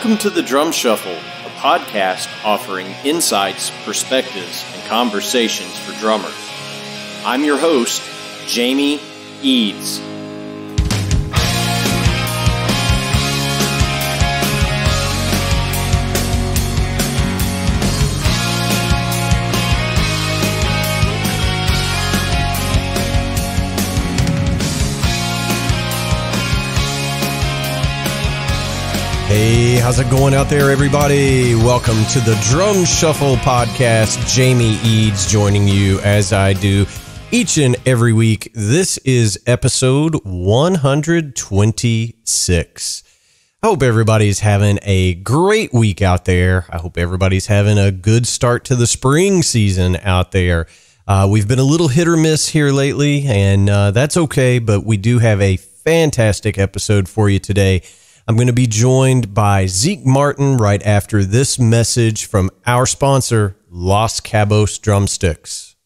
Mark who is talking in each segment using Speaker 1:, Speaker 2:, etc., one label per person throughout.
Speaker 1: Welcome to the Drum Shuffle, a podcast offering insights, perspectives, and conversations for drummers. I'm your host, Jamie Eads.
Speaker 2: Hey, how's it going out there, everybody? Welcome to the Drum Shuffle podcast. Jamie Eads joining you as I do each and every week. This is episode 126. I hope everybody's having a great week out there. I hope everybody's having a good start to the spring season out there. We've been a little hit or miss here lately, and that's okay, but we do have a fantastic episode for you today. I'm going to be joined by Zeke Martin right after this message from our sponsor, Los Cabos Drumsticks.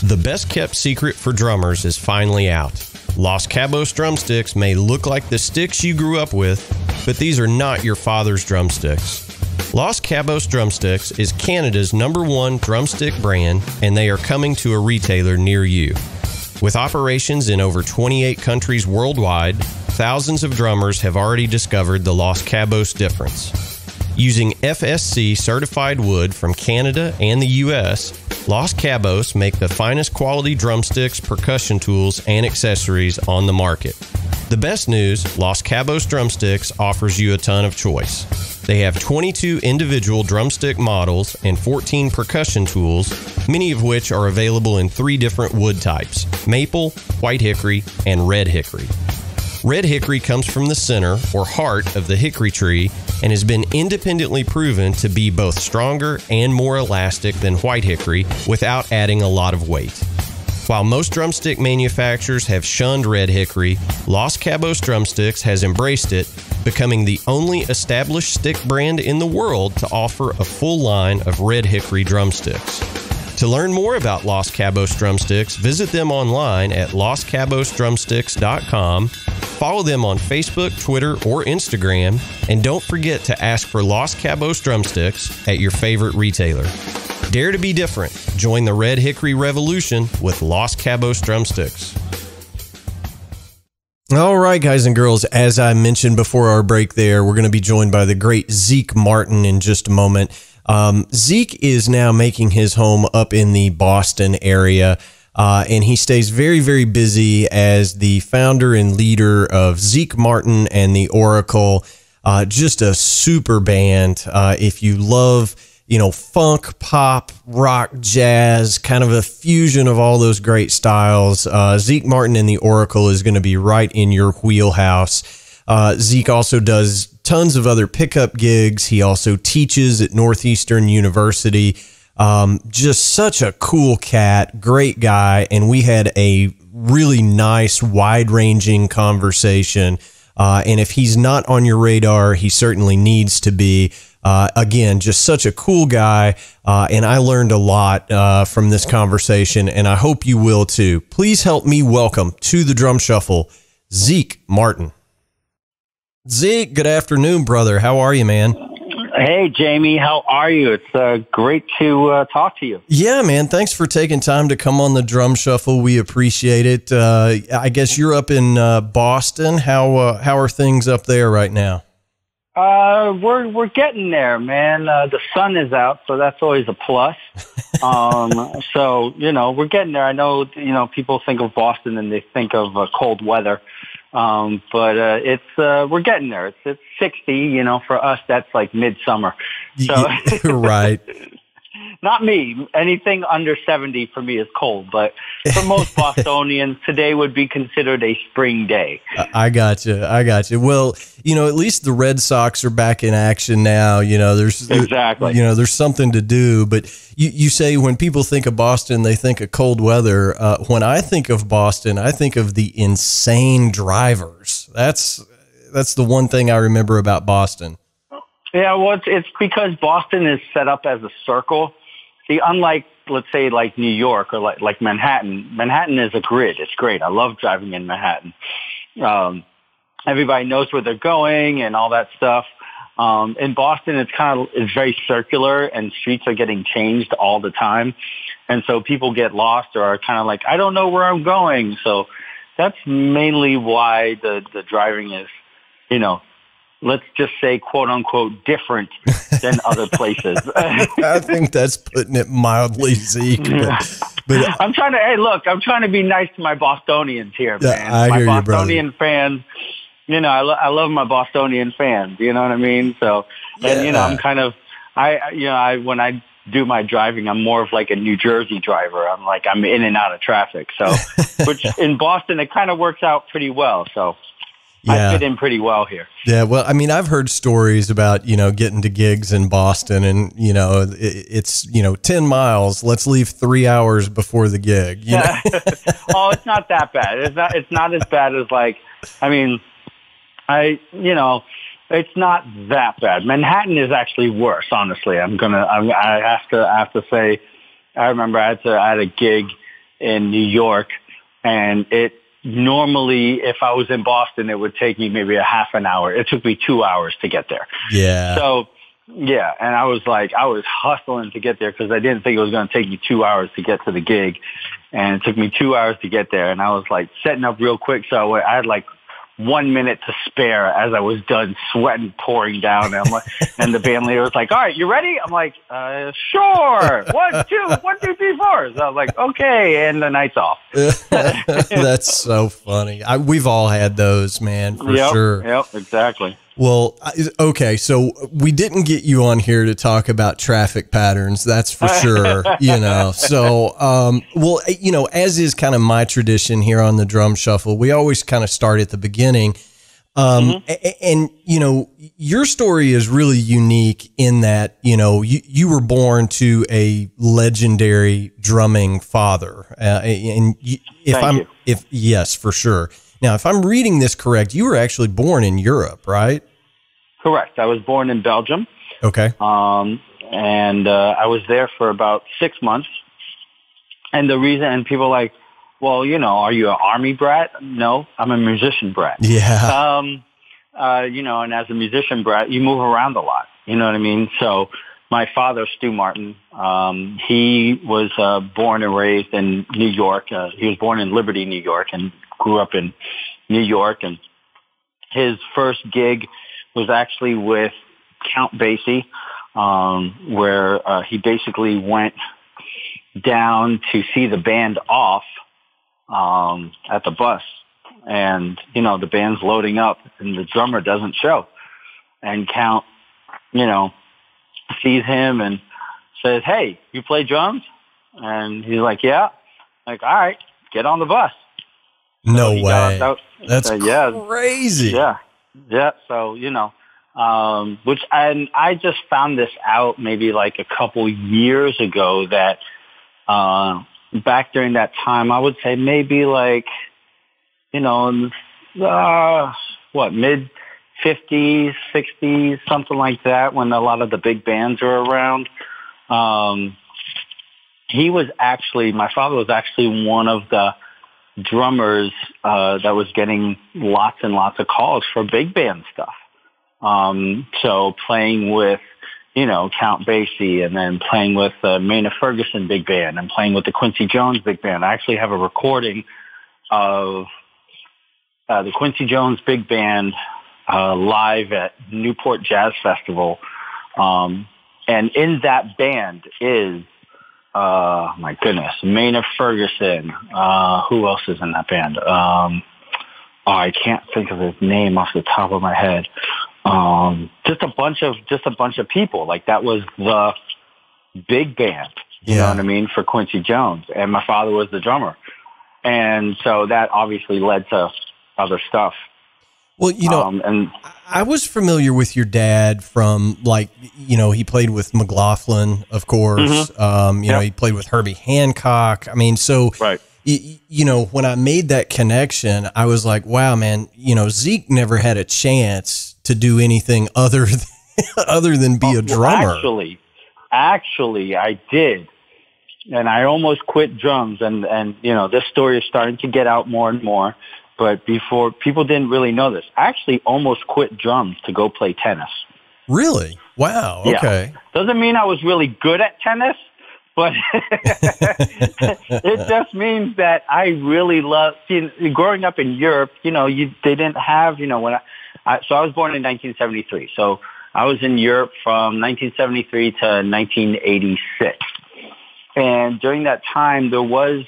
Speaker 2: The best kept secret for drummers is finally out. Los Cabos Drumsticks may look like the sticks you grew up with, but these are not your father's drumsticks. Los Cabos Drumsticks is Canada's #1 drumstick brand, and they are coming to a retailer near you. With operations in over 28 countries worldwide, thousands of drummers have already discovered the Los Cabos difference. Using FSC certified wood from Canada and the US, Los Cabos make the finest quality drumsticks, percussion tools, and accessories on the market. The best news, Los Cabos Drumsticks offers you a ton of choice. They have 22 individual drumstick models and 14 percussion tools, many of which are available in 3 different wood types: maple, white hickory, and red hickory. Red hickory comes from the center or heart of the hickory tree and has been independently proven to be both stronger and more elastic than white hickory without adding a lot of weight. While most drumstick manufacturers have shunned red hickory, Los Cabos Drumsticks has embraced it, becoming the only established stick brand in the world to offer a full line of red hickory drumsticks. To learn more about Los Cabos Drumsticks, visit them online at loscabosdrumsticks.com, follow them on Facebook, Twitter, or Instagram, and don't forget to ask for Los Cabos Drumsticks at your favorite retailer. Dare to be different. Join the Red Hickory Revolution with Los Cabos Drumsticks. All right, guys and girls, as I mentioned before our break there, we're going to be joined by the great Zeke Martin in just a moment. Zeke is now making his home up in the Boston area, and he stays very, very busy as the founder and leader of Zeke Martin and the Oracle. Just a super band. If you love, funk, pop, rock, jazz, kind of a fusion of all those great styles, Zeke Martin and the Oracle is going to be right in your wheelhouse. Zeke also does tons of other pickup gigs. He also teaches at Northeastern University. Just such a cool cat, great guy, and we had a really nice, wide-ranging conversation. And if he's not on your radar, he certainly needs to be. Again, just such a cool guy, and I learned a lot from this conversation, and I hope you will too. Please help me welcome to the Drum Shuffle, Zeke Martin. Zeke, good afternoon, brother. How are you, man?
Speaker 3: Hey, Jamie. How are you? It's great to talk to you.
Speaker 2: Yeah, man. Thanks for taking time to come on the Drum Shuffle. We appreciate it. I guess you're up in Boston. How are things up there right now?
Speaker 3: We're getting there, man. The sun is out, so that's always a plus. So, we're getting there. I know, people think of Boston and they think of cold weather. But we're getting there. It's 60, for us, that's like midsummer. So
Speaker 2: right.
Speaker 3: Not me. Anything under 70 for me is cold, but for most Bostonians, today would be considered a spring day.
Speaker 2: I got you. Well, at least the Red Sox are back in action now.
Speaker 3: Exactly.
Speaker 2: There's something to do. But you say when people think of Boston, they think of cold weather. When I think of Boston, I think of the insane drivers. That's the one thing I remember about Boston.
Speaker 3: Yeah, well, it's because Boston is set up as a circle. See, unlike, let's say, like New York or like Manhattan, Manhattan is a grid. It's great. I love driving in Manhattan. Everybody knows where they're going and all that stuff. In Boston, it's very circular, and streets are getting changed all the time. And so people get lost or are kind of like, I don't know where I'm going. So that's mainly why the driving is, let's just say, quote unquote, different than other places.
Speaker 2: I think that's putting it mildly, Zeke. But
Speaker 3: I'm trying to be nice to my Bostonians here, man.
Speaker 2: Yeah, I
Speaker 3: my
Speaker 2: hear you,
Speaker 3: Bostonian fans, I love my Bostonian fans. You know what I mean? So, and
Speaker 2: Yeah.
Speaker 3: I'm kind of, when I do my driving, I'm more of like a New Jersey driver. I'm in and out of traffic. So, which in Boston, it kind of works out pretty well. So I fit in pretty well here.
Speaker 2: Yeah. Well, I mean, I've heard stories about, getting to gigs in Boston and, it's, 10 miles, let's leave 3 hours before the gig.
Speaker 3: Oh, it's not that bad. It's not as bad as it's not that bad. Manhattan is actually worse, honestly. I have to say, I remember I had a gig in New York, and normally, if I was in Boston, it would take me maybe a half an hour. It took me 2 hours to get there.
Speaker 2: Yeah.
Speaker 3: So, yeah, and I was hustling to get there because I didn't think it was going to take me 2 hours to get to the gig, and it took me 2 hours to get there, and I was setting up real quick, so I had 1 minute to spare as I was done, sweating pouring down. And and the band leader was like, all right, you ready? I'm like, sure. 1, 2, 3, 4. So I was like, okay. And the night's off.
Speaker 2: That's so funny. We've all had those, man, for sure.
Speaker 3: Yep, exactly.
Speaker 2: Well, okay, so we didn't get you on here to talk about traffic patterns, that's for sure, So, as is kind of my tradition here on the Drum Shuffle, we always kind of start at the beginning. And, your story is really unique in that, you were born to a legendary drumming father. Yes, for sure. Now, if I'm reading this correct, you were actually born in Europe, right?
Speaker 3: Correct. I was born in Belgium.
Speaker 2: Okay.
Speaker 3: And I was there for about 6 months. And the reason, and people are like, well, are you an army brat? No, I'm a musician brat.
Speaker 2: Yeah.
Speaker 3: And as a musician brat, you move around a lot. You know what I mean? So my father, Stu Martin, he was born and raised in New York. He was born in Liberty, New York, and grew up in New York. And his first gig was actually with Count Basie, where he basically went down to see the band off at the bus. And, the band's loading up and the drummer doesn't show. And Count, sees him and says, hey, you play drums? And he's like, yeah. Like, all right, get on the bus.
Speaker 2: No way. That's crazy.
Speaker 3: Yeah. So, I just found this out maybe a couple years ago that, back during that time, I would say maybe mid 50s, 60s, something like that, when a lot of the big bands were around. My father was actually one of the drummers that was getting lots and lots of calls for big band stuff. So playing with, Count Basie, and then playing with Maynard Ferguson big band, and playing with the Quincy Jones big band. I actually have a recording of the Quincy Jones big band live at Newport Jazz Festival. And in that band is, my goodness, Maynard Ferguson. Who else is in that band? I can't think of his name off the top of my head. Just a bunch of people. That was the big band, you know what I mean, for Quincy Jones. And my father was the drummer. And so that obviously led to other stuff.
Speaker 2: Well, and I was familiar with your dad from he played with McLaughlin, of course.
Speaker 3: Mm-hmm.
Speaker 2: He played with Herbie Hancock. I mean, so,
Speaker 3: right.
Speaker 2: When I made that connection, I was like, wow, man, Zeke never had a chance to do anything other than be a drummer.
Speaker 3: Actually, I did. And I almost quit drums, and this story is starting to get out more and more. But before, people didn't really know this. I actually almost quit drums to go play tennis.
Speaker 2: Really? Wow.
Speaker 3: Yeah.
Speaker 2: Okay.
Speaker 3: Doesn't mean I was really good at tennis, but it just means that I really love, growing up in Europe, they didn't have, so I was born in 1973. So I was in Europe from 1973 to 1986. And during that time, there was,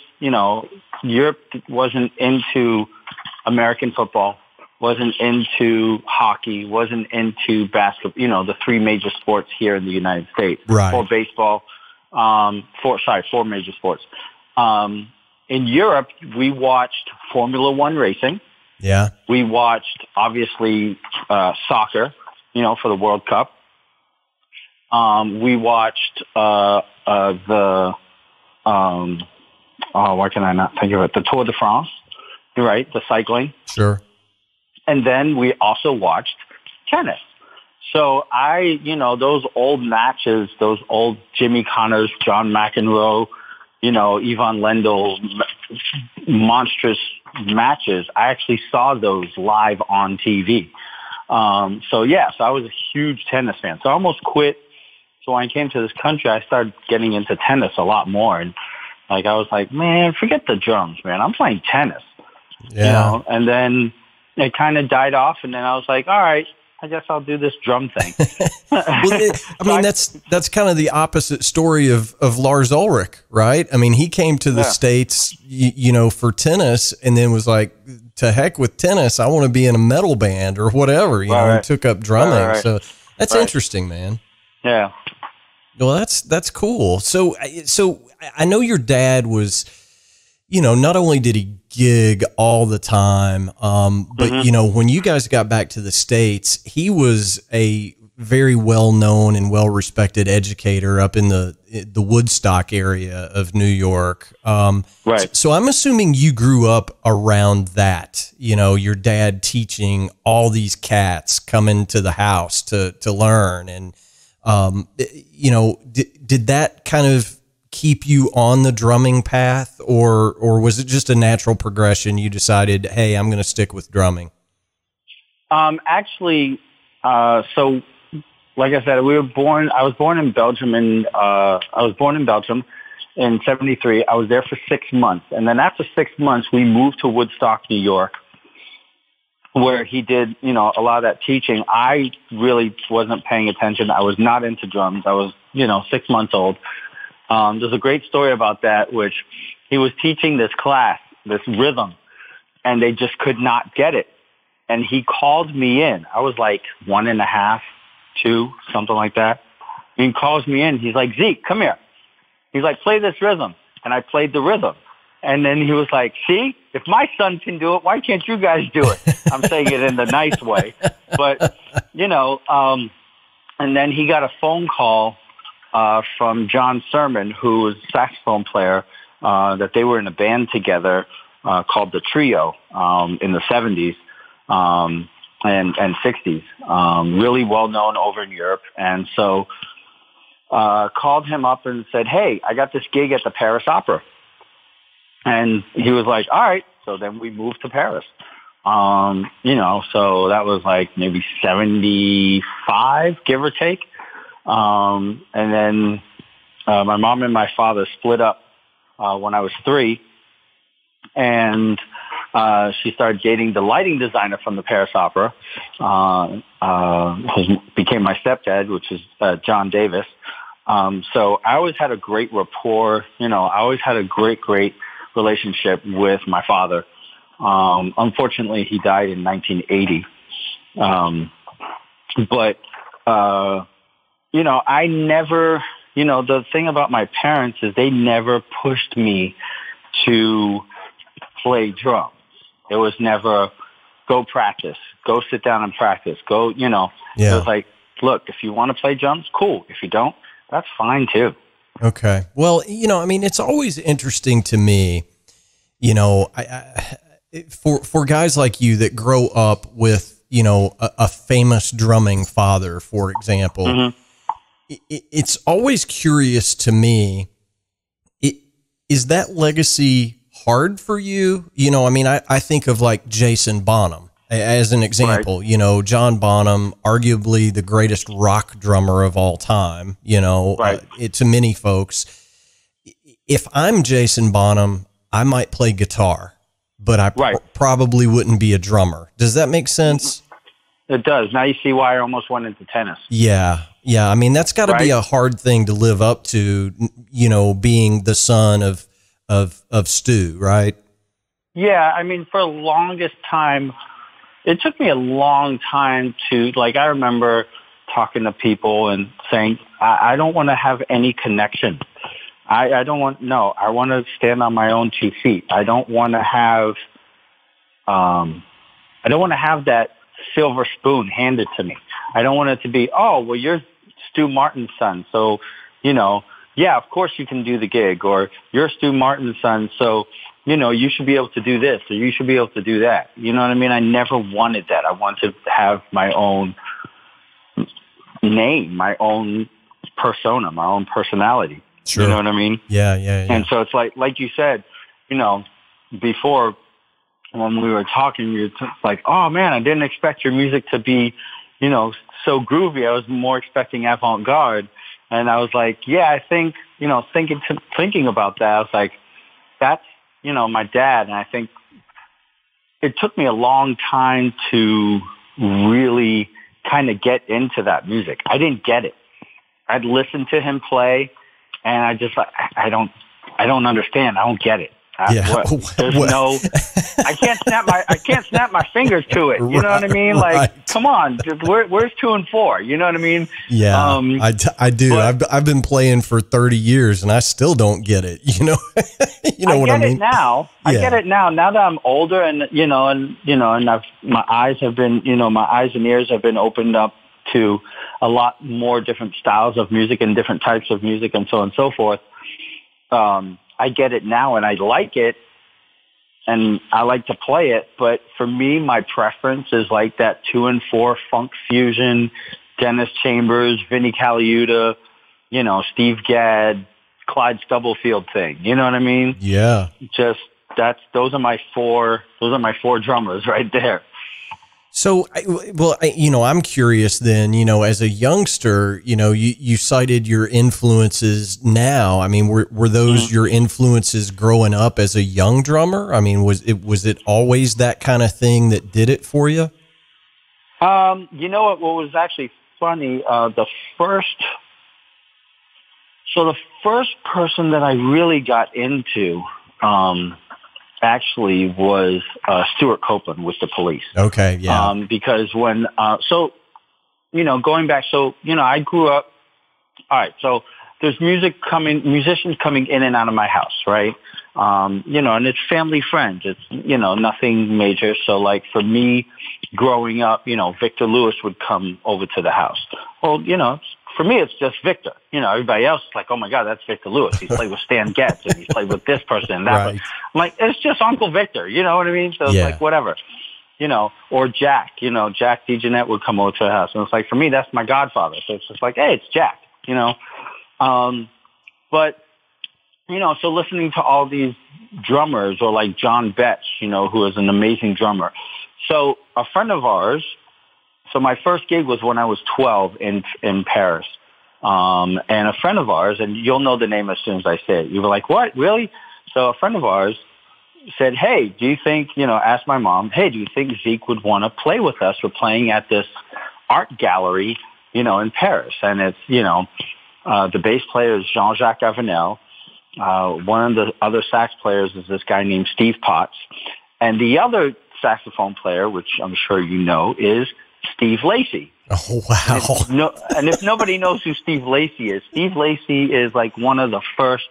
Speaker 3: Europe wasn't into American football, wasn't into hockey, wasn't into basketball, the three major sports here in the United States.
Speaker 2: Right.
Speaker 3: Or baseball, four major sports. In Europe, we watched Formula One racing.
Speaker 2: Yeah.
Speaker 3: We watched, obviously, soccer, for the World Cup. We watched why can I not think of it? The Tour de France, right? The cycling.
Speaker 2: Sure.
Speaker 3: And then we also watched tennis. So those old matches, those old Jimmy Connors, John McEnroe, Ivan Lendl, monstrous matches, I actually saw those live on TV. So I was a huge tennis fan. So I almost quit. So when I came to this country, I started getting into tennis a lot more. And I was like, man, forget the drums, man. I'm playing tennis.
Speaker 2: Yeah.
Speaker 3: And then it kind of died off. And then I was like, all right, I guess I'll do this drum thing.
Speaker 2: That's kind of the opposite story of Lars Ulrich, right? I mean, he came to the States, for tennis, and then was like, to heck with tennis. I want to be in a metal band or whatever, and took up drumming. Right. So that's interesting, man.
Speaker 3: Yeah.
Speaker 2: Well, that's cool. So I know your dad was, not only did he gig all the time, but when you guys got back to the States, he was a very well-known and well-respected educator up in the Woodstock area of New York.
Speaker 3: Right.
Speaker 2: So I'm assuming you grew up around that, your dad teaching all these cats coming to the house to learn. And, did that kind of keep you on the drumming path, or was it just a natural progression? You decided, hey, I'm going to stick with drumming.
Speaker 3: Actually, so like I said, I was born in Belgium in 73. I was there for 6 months. And then after 6 months, we moved to Woodstock, New York, where he did, a lot of that teaching. I really wasn't paying attention. I was not into drums. I was, 6 months old. There's a great story about that, which he was teaching this class, this rhythm, and they just could not get it. And he called me in. I was like 1.5, 2, something like that. And he calls me in. He's like, Zeke, come here. He's like, play this rhythm. And I played the rhythm. And then he was like, see, if my son can do it, why can't you guys do it? I'm saying it in the nice way. But, and then he got a phone call from John Sermon, who was a saxophone player, that they were in a band together called The Trio in the 70s and 60s. Really well known over in Europe. And so called him up and said, hey, I got this gig at the Paris Opera. And he was like, all right. So then we moved to Paris. So that was like maybe 75, give or take. And then my mom and my father split up when I was 3. And she started dating the lighting designer from the Paris Opera, who became my stepdad, which is John Davis. So I always had a great rapport. I always had a great relationship with my father. Unfortunately, he died in 1980. But I never, the thing about my parents is they never pushed me to play drums. It was never go practice, go sit down and practice, go,
Speaker 2: Yeah.
Speaker 3: It was like, look, if you want to play drums, cool. If you don't, that's fine too.
Speaker 2: Okay. Well, it's always interesting to me, for guys like you that grow up with, a famous drumming father, for example,
Speaker 3: Mm-hmm.
Speaker 2: It's always curious to me. Is that legacy hard for you? I think of like Jason Bonham as an example, you know, John Bonham, arguably the greatest rock drummer of all time, you know, to many folks. If I'm Jason Bonham, I might play guitar, but I probably wouldn't be a drummer. Does that make sense?
Speaker 3: It does. Now you see why I almost went into tennis.
Speaker 2: Yeah. Yeah. I mean, that's got to be a hard thing to live up to, you know, being the son of Stu, right? Yeah.
Speaker 3: I mean, for the longest time, it took me a long time to, like, I remember talking to people and saying, I don't want to have any connection. I don't want, no, I want to stand on my own 2 feet. I don't want to have, that silver spoon handed to me. I don't want it to be, oh, well, you're Stu Martin's son. So, you know, yeah, of course you can do the gig, or you're Stu Martin's son. So, you know, you should be able to do this, or you should be able to do that. You know what I mean? I never wanted that. I wanted to have my own name, my own persona, my own personality.
Speaker 2: Sure.
Speaker 3: You know what I mean?
Speaker 2: Yeah.
Speaker 3: And so it's like you said, you know, before when we were talking, you're like, oh man, I didn't expect your music to be, you know, so groovy. I was more expecting avant-garde. And I was like, yeah, I think, you know, thinking about that, I was like, that's, you know, my dad. And I think it took me a long time to really kind of get into that music. I didn't get it. I'd listen to him play, and I just, I don't understand. I don't get it. There's no, I can't snap my fingers to it. You know what I mean? Like, come on, where's 2 and 4? You know what I mean?
Speaker 2: Yeah, I do. But I've been playing for 30 years and I still don't get it. You know, what I mean?
Speaker 3: I get it now. Now that I'm older, and my eyes and ears have been opened up to a lot more different styles of music and different types of music and so on and so forth. I get it now, and I like it, and I like to play it. But for me, my preference is like that 2 and 4 funk fusion, Dennis Chambers, Vinnie Colaiuta, you know, Steve Gadd, Clyde Stubblefield thing. You know what I mean?
Speaker 2: Yeah.
Speaker 3: Those are my four drummers right there.
Speaker 2: So, I'm curious then, you know, as a youngster, you know, you cited your influences now. I mean, were those your influences growing up as a young drummer? I mean, was it always that kind of thing that did it for you?
Speaker 3: You know what was actually funny? The first person that I really got into, actually was Stuart Copeland with the Police.
Speaker 2: Okay, yeah.
Speaker 3: Because when going back, I grew up. All right, so there's musicians coming in and out of my house, right? And it's family friends. It's nothing major. So like for me, growing up, Victor Lewis would come over to the house. Well, for me, it's just Victor. Everybody else is like, oh my God, that's Victor Lewis. He's played with Stan Getz, and he's played with this person and that
Speaker 2: right.
Speaker 3: person. I'm like, it's just Uncle Victor. You know what I mean? So it's like, whatever. Or Jack, Jack DeJohnette would come over to the house. And it's like, for me, that's my godfather. So it's just like, hey, it's Jack, so listening to all these drummers, or like John Betts, who is an amazing drummer. So a friend of ours, so my first gig was when I was 12 in Paris. And a friend of ours, and you'll know the name as soon as I say it. You were like, what? Really? So a friend of ours said, hey, do you think, asked my mom, hey, do you think Zeke would want to play with us? We're playing at this art gallery, in Paris. And it's, the bass player is Jean-Jacques Avenel. One of the other sax players is this guy named Steve Potts. And the other saxophone player, which I'm sure you know, is Steve Lacy.
Speaker 2: Oh, wow.
Speaker 3: And if nobody knows who Steve Lacy is like one of the first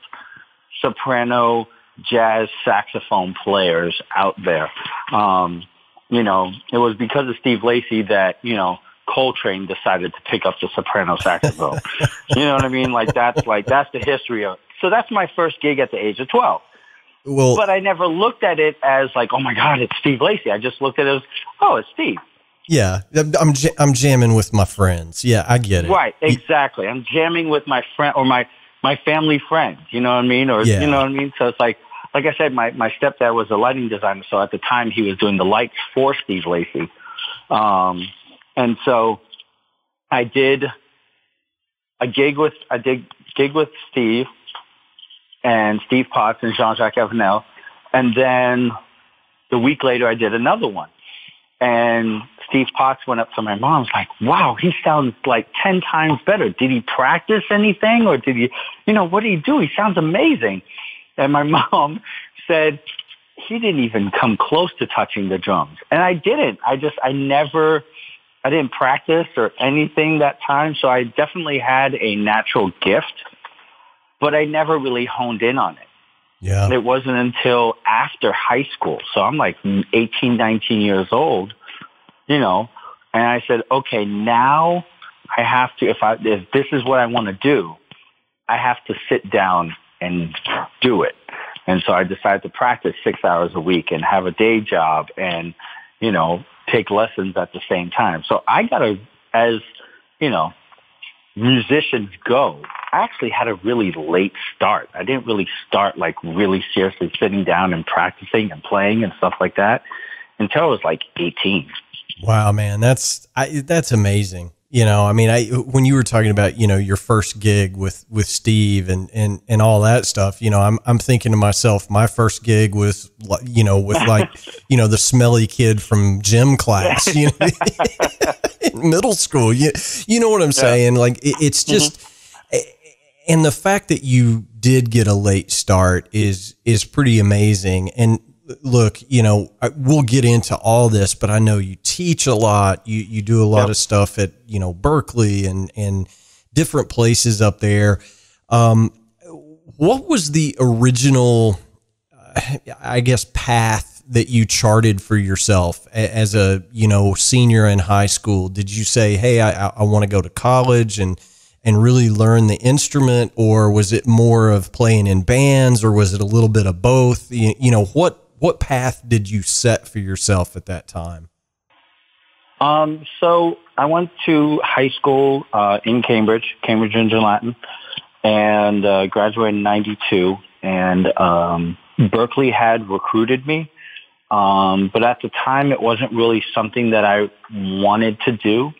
Speaker 3: soprano jazz saxophone players out there. It was because of Steve Lacy that, Coltrane decided to pick up the soprano saxophone. You know what I mean? That's the history of it. So that's my first gig at the age of 12.
Speaker 2: Well,
Speaker 3: but I never looked at it as like, oh my God, it's Steve Lacy. I just looked at it as, oh, it's Steve.
Speaker 2: Yeah, I'm jamming with my friends. Yeah, I get it.
Speaker 3: Right, exactly. I'm jamming with my friend or my family friends. You know what I mean? Or you know what I mean? So it's like I said, my stepdad was a lighting designer. So at the time, he was doing the lights for Steve Lacy. And so I did gig with Steve and Steve Potts and Jean-Jacques Avenel. And then the week later, I did another one. And Steve Potts went up to my mom, was like, wow, he sounds like 10 times better. Did he practice anything? Or did he, what did he do? He sounds amazing. And my mom said, he didn't even come close to touching the drums. And I didn't. I didn't practice or anything that time. So I definitely had a natural gift, but I never really honed in on it.
Speaker 2: Yeah.
Speaker 3: It wasn't until after high school. So I'm like 18, 19 years old, and I said, okay, now I have to, if this is what I want to do, I have to sit down and do it. And so I decided to practice 6 hours a week and have a day job and, take lessons at the same time. So I got as musicians go, I actually had a really late start. I didn't really start like really seriously sitting down and practicing and playing and stuff like that until I was like 18. Wow,
Speaker 2: man, that's amazing. When you were talking about, your first gig with Steve and all that stuff, I'm thinking to myself, my first gig was, the smelly kid from gym class, in middle school. You know what I'm saying? Like, it's just, and the fact that you did get a late start is pretty amazing. And look, we'll get into all this, but I know you teach a lot. You do a lot of stuff at, Berkeley and different places up there. What was the original, path that you charted for yourself as a, senior in high school? Did you say, hey, I want to go to college and really learn the instrument, or was it more of playing in bands, or was it a little bit of both? What path did you set for yourself at that time?
Speaker 3: So I went to high school in Cambridge Engine Latin, and graduated in 92. And Berkeley had recruited me, but at the time it wasn't really something that I wanted to do.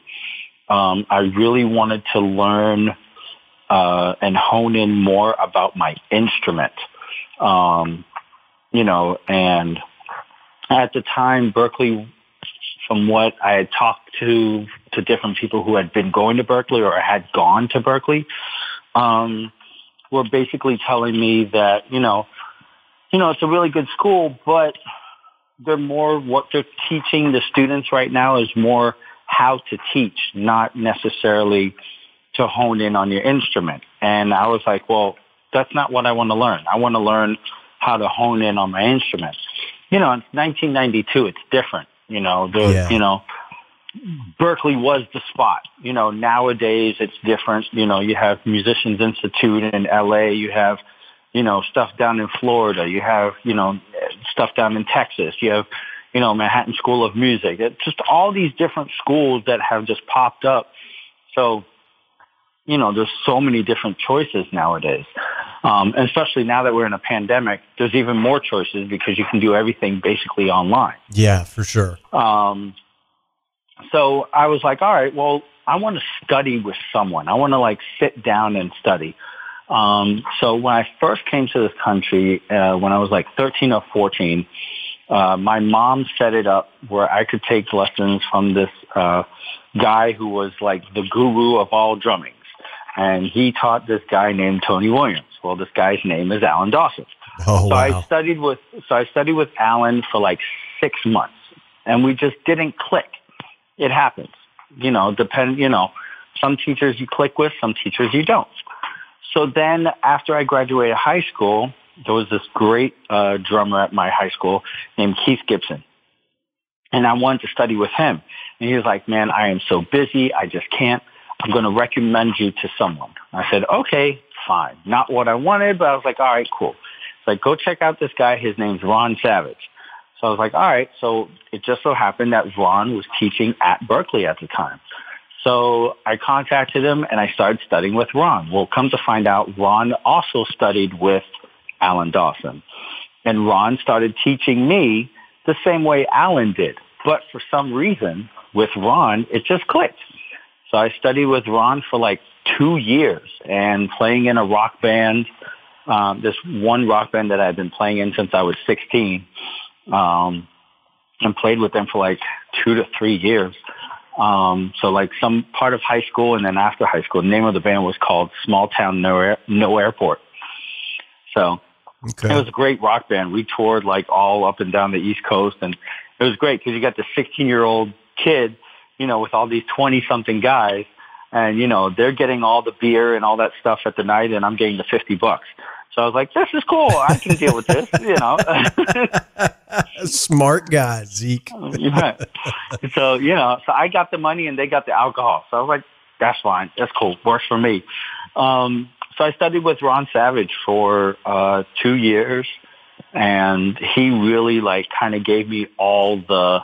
Speaker 3: I really wanted to learn and hone in more about my instrument. And at the time, Berkeley, from what I had talked to different people who had been going to Berkeley or had gone to Berkeley, were basically telling me that, it's a really good school, but what they're teaching the students right now is more how to teach, not necessarily to hone in on your instrument. And I was like, well, that's not what I want to learn. I want to learn how to hone in on my instrument. In 1992, it's different. Berkeley was the spot. Nowadays it's different. You have Musicians Institute in LA. You have, stuff down in Florida. You have, stuff down in Texas. You have, Manhattan School of Music. It's just all these different schools that have just popped up. So, there's so many different choices nowadays. And especially now that we're in a pandemic, there's even more choices because you can do everything basically online.
Speaker 2: Yeah, for sure.
Speaker 3: So I was like, all right, well, I want to study with someone. I want to sit down and study. So when I first came to this country, when I was 13 or 14, my mom set it up where I could take lessons from this guy who was the guru of all drumming. And he taught this guy named Tony Williams. Well, this guy's name is Alan Dawson.
Speaker 2: Oh, wow.
Speaker 3: I studied with Alan for 6 months, and we just didn't click. It happens, some teachers you click with, some teachers you don't. So then after I graduated high school, there was this great drummer at my high school named Keith Gibson. And I wanted to study with him. And he was like, man, I am so busy. I just can't. I'm going to recommend you to someone. I said, okay, fine. Not what I wanted, but I was like, all right, cool. It's like, go check out this guy. His name's Ron Savage. So I was like, all right. So it just so happened that Ron was teaching at Berkeley at the time. So I contacted him and I started studying with Ron. Well, come to find out, Ron also studied with Alan Dawson. And Ron started teaching me the same way Alan did. But for some reason, with Ron, it just clicked. So I studied with Ron for like 2 years and playing in a rock band, this one rock band that I've been playing in since I was 16, and played with them for like 2 to 3 years. So like some part of high school and then after high school, the name of the band was called Small Town No Airport. So It was a great rock band. We toured like all up and down the East Coast, and it was great because you got the 16-year-old kid, with all these 20-something guys, and, they're getting all the beer and all that stuff at the night, and I'm getting the $50. So I was like, this is cool. I can deal with this,
Speaker 2: Smart guy, Zeke.
Speaker 3: Yeah. So, so I got the money and they got the alcohol. So I was like, that's fine. That's cool. Works for me. So I studied with Ron Savage for 2 years, and he really kind of gave me all the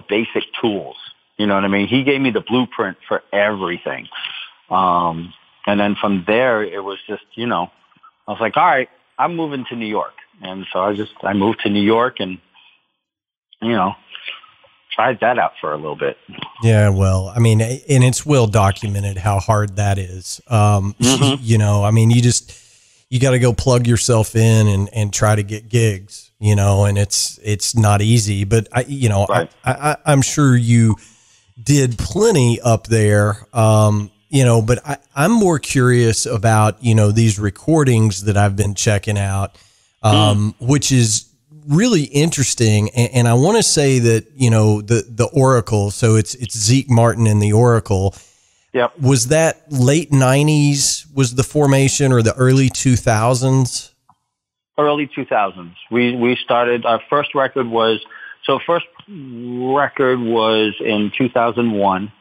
Speaker 3: basic tools. You know what I mean? He gave me the blueprint for everything. And then from there, it was just, I was like, all right, I'm moving to New York. And so I moved to New York and, tried that out for a little bit.
Speaker 2: Yeah, well, I mean, and it's well documented how hard that is. You got to go plug yourself in and try to get gigs, and it's not easy, but
Speaker 3: right.
Speaker 2: I'm sure you did plenty up there. But I'm more curious about, these recordings that I've been checking out, which is really interesting. And I want to say that, the Oracle, so it's Zeke Martin and the Oracle.
Speaker 3: Yep.
Speaker 2: Was that late 90s was the formation, or the early 2000s?
Speaker 3: Early 2000s. We started, our first record was in 2001.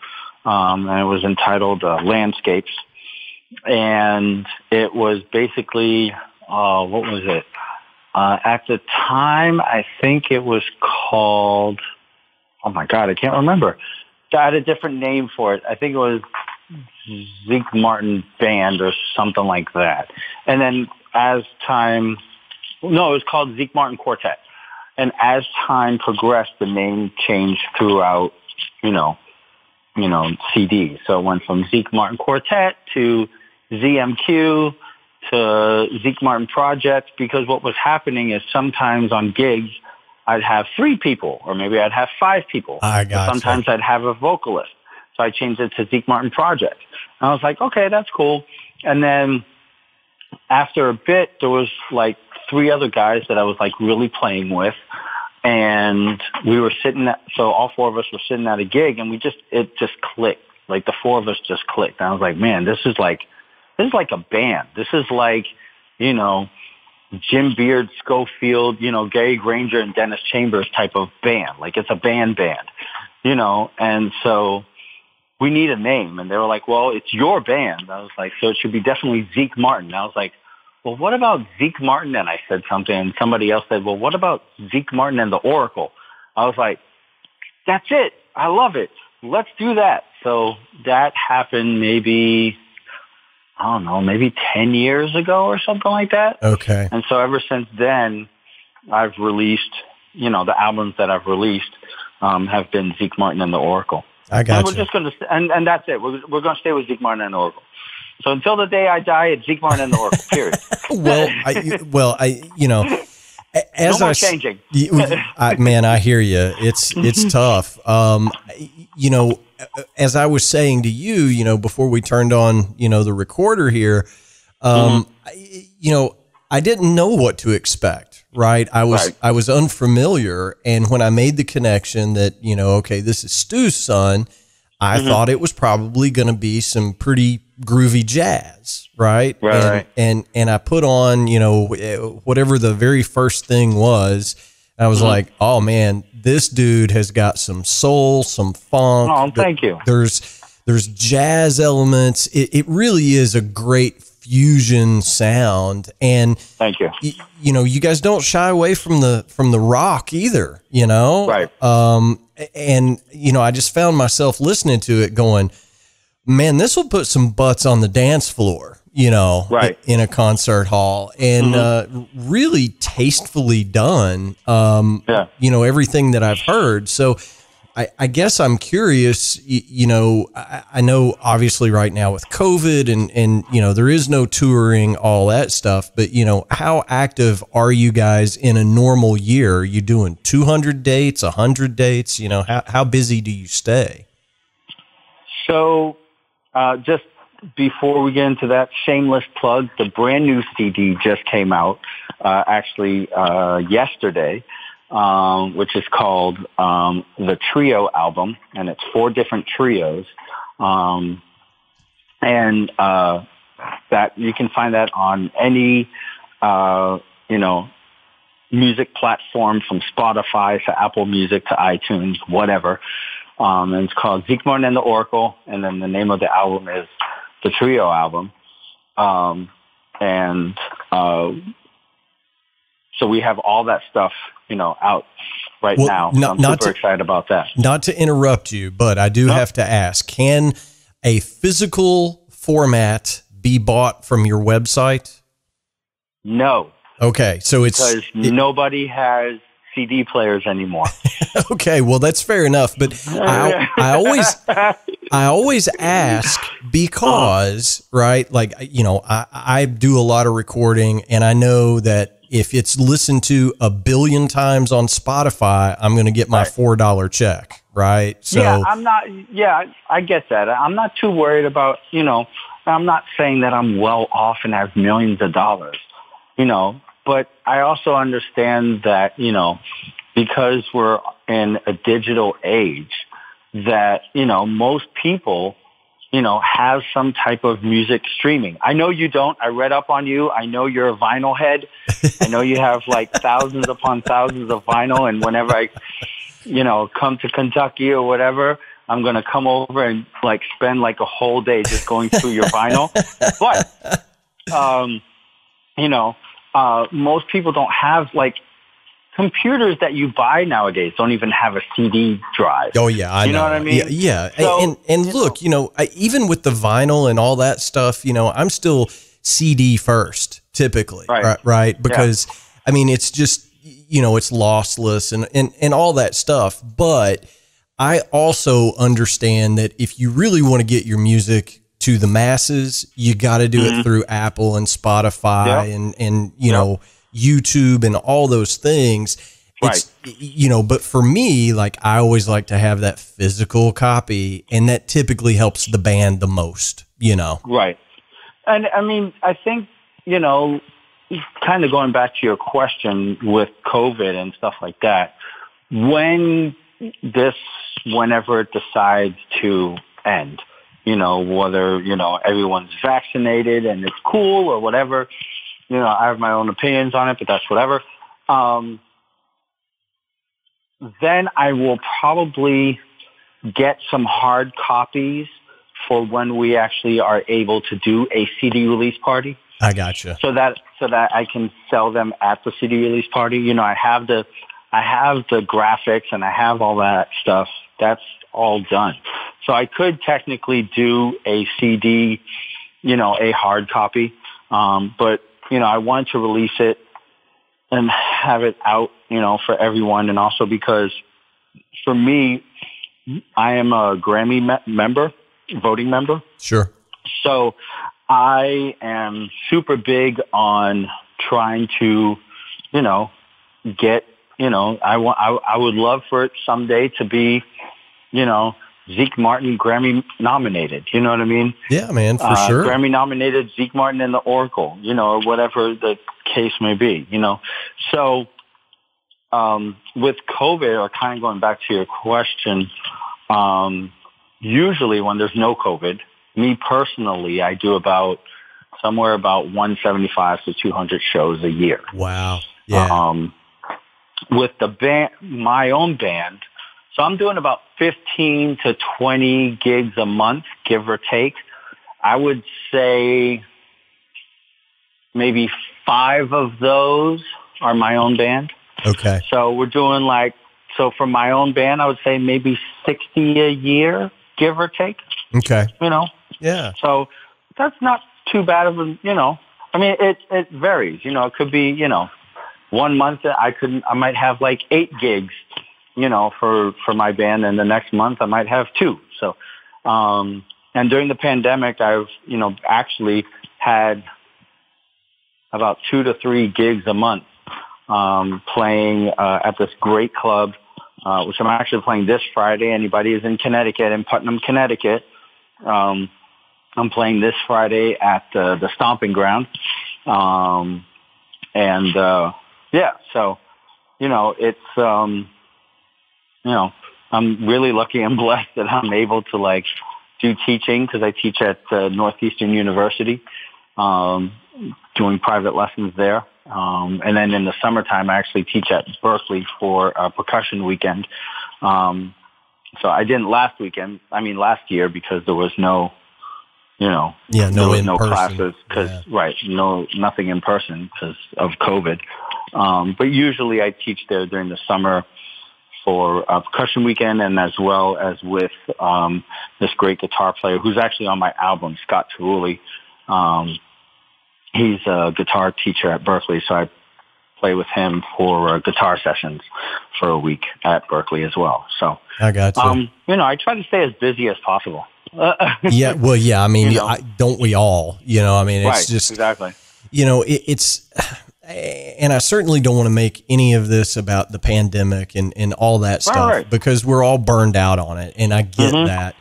Speaker 3: And it was entitled Landscapes. And it was basically, what was it? At the time, I think it was called, oh my God, I can't remember. I had a different name for it. I think it was Zeke Martin Band or something like that. And then it was called Zeke Martin Quartet. And as time progressed, the name changed throughout, CDs. So it went from Zeke Martin Quartet to ZMQ to Zeke Martin Project, because what was happening is sometimes on gigs, I'd have 3 people, or maybe I'd have 5 people.
Speaker 2: I got
Speaker 3: Sometimes I'd have a vocalist. So I changed it to Zeke Martin Project. And I was like, okay, that's cool. And then after a bit, there was 3 other guys that I was really playing with. And we were so all 4 of us were sitting at a gig, and it just clicked. The 4 of us just clicked. And I was like, man, this is like a band. This is Jim Beard, Schofield, Gary Granger and Dennis Chambers type of band. It's a band, and so we need a name. And they were like, well, it's your band. I was like, so it should be definitely Zeke Martin. And I was like, well, what about Zeke Martin? And I said something, and somebody else said, well, what about Zeke Martin and the Oracle? I was like, that's it. I love it. Let's do that. So that happened maybe 10 years ago or something like that.
Speaker 2: Okay.
Speaker 3: And so ever since then, I've released, the albums that I've released have been Zeke Martin and the Oracle.
Speaker 2: I got
Speaker 3: you. And we're just going to, and that's it. We're going to stay with Zeke Martin and the Oracle. So until the day I die, it's Zeke Martin and the Oracle, period.
Speaker 2: As
Speaker 3: no more changing.
Speaker 2: Man, I hear you. It's tough. As I was saying to you, before we turned on, the recorder here, I didn't know what to expect, right? I was unfamiliar. And when I made the connection that, okay, this is Stu's son, I thought it was probably going to be some pretty groovy jazz, right?
Speaker 3: Right.
Speaker 2: And I put on, whatever the very first thing was. I was like, oh man, this dude has got some soul, some funk.
Speaker 3: Oh, thank you.
Speaker 2: There's jazz elements. It really is a great fusion sound. And
Speaker 3: thank you.
Speaker 2: You guys don't shy away from the rock either, Right. And I just found myself listening to it going, man, this will put some butts on the dance floor,
Speaker 3: Right.
Speaker 2: in a concert hall, and really tastefully done. Everything that I've heard. So I guess I'm curious, I know obviously right now with COVID and there is no touring, all that stuff, but how active are you guys in a normal year? Are you doing 200 dates, 100 dates? How busy do you stay?
Speaker 3: So, just before we get into that, shameless plug, the brand new CD just came out, yesterday. Which is called the Trio album, and it's 4 different trios. That you can find that on any music platform, from Spotify to Apple Music to iTunes, whatever. And it's called Zeke Martin and the Oracle, and then the name of the album is the Trio album. So we have all that stuff, out right now. So I'm super excited about that.
Speaker 2: Not to interrupt you, but I do have to ask, can a physical format be bought from your website?
Speaker 3: No.
Speaker 2: Okay. So
Speaker 3: because nobody has CD players anymore.
Speaker 2: Okay. Well, that's fair enough. But I always ask because, right? Like, I do a lot of recording, and I know that if it's listened to 1 billion times on Spotify, I'm going to get my $4 check, right? So
Speaker 3: I get that. I'm not too worried about, I'm not saying that I'm well off and have millions of dollars, but I also understand that, because we're in a digital age, that, most people, have some type of music streaming. I know you don't. I read up on you. I know you're a vinyl head. I know you have like thousands upon thousands of vinyl. And whenever I, come to Kentucky or whatever, I'm going to come over and like spend like a whole day just going through your vinyl. But, most people don't have like computers that you buy nowadays don't even have a CD drive.
Speaker 2: Oh yeah, I know.
Speaker 3: You know what I mean?
Speaker 2: Yeah.
Speaker 3: So,
Speaker 2: and look, even with the vinyl and all that stuff, I'm still CD first typically, right? Because I mean, it's just, it's lossless and all that stuff. But I also understand that if you really want to get your music to the masses, you got to do it through Apple and Spotify and YouTube and all those things. It's, but for me, like, I always like to have that physical copy, and that typically helps the band the most,
Speaker 3: Right. And I mean, I think, kind of going back to your question with COVID and stuff like that, whenever it decides to end, whether, everyone's vaccinated and it's cool or whatever, I have my own opinions on it, but that's whatever. Then I will probably get some hard copies for when we actually are able to do a CD release party.
Speaker 2: I gotcha.
Speaker 3: So that I can sell them at the CD release party. I have the graphics and I have all that stuff. That's all done. So I could technically do a CD, a hard copy. But I want to release it and have it out, for everyone. And also because for me, I am a Grammy voting member.
Speaker 2: Sure.
Speaker 3: So I am super big on trying to, get, I would love for it someday to be, Zeke Martin Grammy nominated. You know what I mean?
Speaker 2: Yeah, man, for sure.
Speaker 3: Grammy nominated Zeke Martin and the Oracle, or whatever the case may be, So, with COVID, or kind of going back to your question, usually when there's no COVID, me personally, I do somewhere about 175 to 200 shows a year.
Speaker 2: Wow. Yeah.
Speaker 3: With the band, my own band, so I'm doing about 15 to 20 gigs a month, give or take. I would say maybe 5 of those are my own band.
Speaker 2: Okay.
Speaker 3: So we're doing for my own band, I would say maybe 60 a year, give or take.
Speaker 2: Okay.
Speaker 3: Yeah. So that's not too bad of a, I mean, it varies. It could be, 1 month I might have like 8 gigs, for my band, and the next month I might have 2. So, and during the pandemic, I've, actually had about 2 to 3 gigs a month, playing, at this great club, which I'm actually playing this Friday. Anybody who's in Connecticut, in Putnam, Connecticut, I'm playing this Friday at the Stomping Ground. Yeah, so, it's, I'm really lucky and blessed that I'm able to like do teaching, because I teach at Northeastern University, doing private lessons there. And then in the summertime, I actually teach at Berkeley for a percussion weekend. So I didn't last year, because there was no, no classes, nothing in person because of COVID. But usually I teach there during the summer for a percussion weekend, and as well as with this great guitar player who's actually on my album, Scott Cerulli. He's a guitar teacher at Berkeley, so I play with him for guitar sessions for a week at Berkeley as well. So
Speaker 2: I got you.
Speaker 3: I try to stay as busy as possible.
Speaker 2: Yeah, well, yeah. I mean, don't we all? I mean, it's just
Speaker 3: exactly.
Speaker 2: It's. And I certainly don't want to make any of this about the pandemic and all that stuff, because we're all burned out on it, and I get that.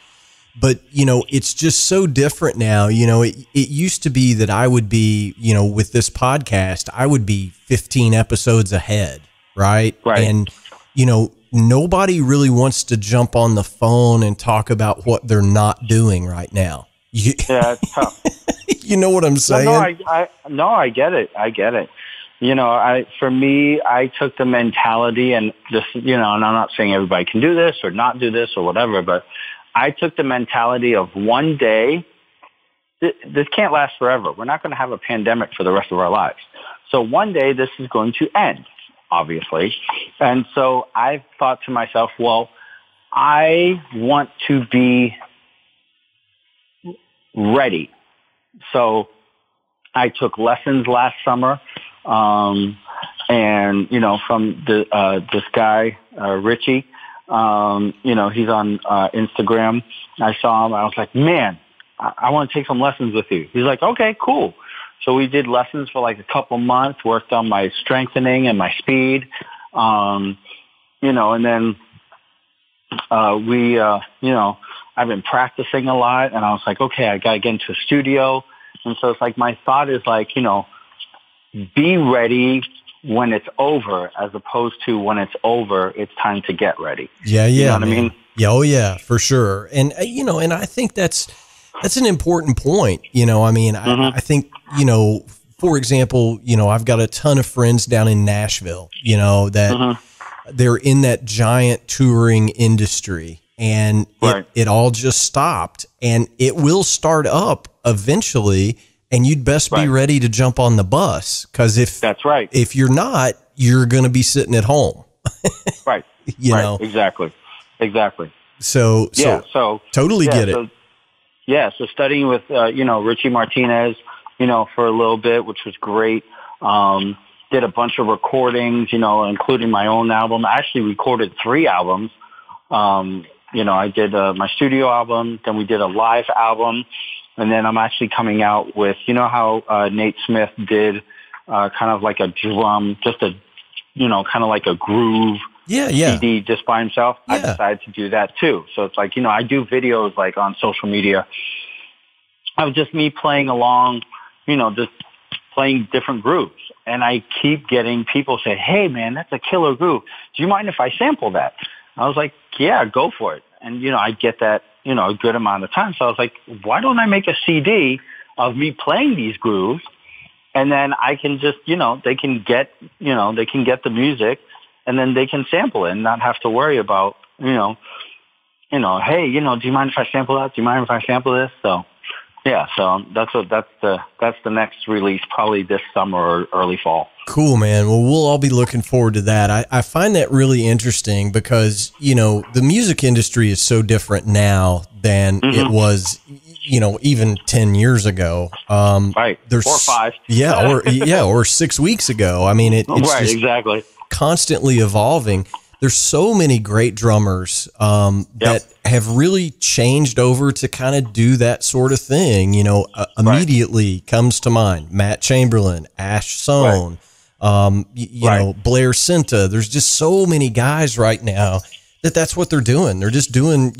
Speaker 2: But, it's just so different now. It used to be that I would be, with this podcast, I would be 15 episodes ahead, right? And, nobody really wants to jump on the phone and talk about what they're not doing right now.
Speaker 3: Yeah, it's tough.
Speaker 2: You know what I'm saying?
Speaker 3: I get it. I get it. For me, I took the mentality, and just, and I'm not saying everybody can do this or not do this or whatever, but I took the mentality of one day, this can't last forever. We're not going to have a pandemic for the rest of our lives. So one day this is going to end, obviously. And so I thought to myself, well, I want to be ready. So I took lessons last summer. And, from this guy, Richie, he's on, Instagram. I saw him. I was like, man, I want to take some lessons with you. He's like, okay, cool. So we did lessons for like a couple months, worked on my strengthening and my speed. And then, I've been practicing a lot, and I was like, okay, I got to get into a studio. And so it's like, my thought is like, be ready when it's over, as opposed to when it's over, it's time to get ready.
Speaker 2: Yeah.
Speaker 3: You know what I mean?
Speaker 2: Yeah. Oh yeah, for sure. And, and I think that's an important point. I think, for example, I've got a ton of friends down in Nashville, that they're in that giant touring industry, and it all just stopped, and it will start up eventually. And you'd best be ready to jump on the bus, because if you're not, you're going to be sitting at home.
Speaker 3: Right. Exactly. So
Speaker 2: totally get it.
Speaker 3: So studying with, Richie Martinez, for a little bit, which was great. Did a bunch of recordings, including my own album. I actually recorded 3 albums. I did my studio album, then we did a live album. And then I'm actually coming out with, how Nate Smith did kind of like a drum, just a, kind of like a groove CD just by himself. Yeah. I decided to do that too. So it's like, I do videos like on social media of just me playing along, just playing different grooves. And I keep getting people say, hey, man, that's a killer groove. Do you mind if I sample that? I was like, yeah, go for it. And, I get that, a good amount of time. So I was like, why don't I make a CD of me playing these grooves? And then I can just, they can get the music, and then they can sample it and not have to worry about, hey, do you mind if I sample that? Do you mind if I sample this? So, yeah, so that's the next release, probably this summer or early fall.
Speaker 2: Cool, man. Well, we'll all be looking forward to that. I find that really interesting because, the music industry is so different now than it was, even 10 years ago.
Speaker 3: Right.
Speaker 2: There's,
Speaker 3: or 5.
Speaker 2: Or 6 weeks ago. I mean, it's
Speaker 3: right,
Speaker 2: just
Speaker 3: exactly.
Speaker 2: constantly evolving. There's so many great drummers that have really changed over to kind of do that sort of thing. Immediately comes to mind Matt Chamberlain, Ash Sohn, Blair Cinta. There's just so many guys right now that's what they're doing. They're just doing,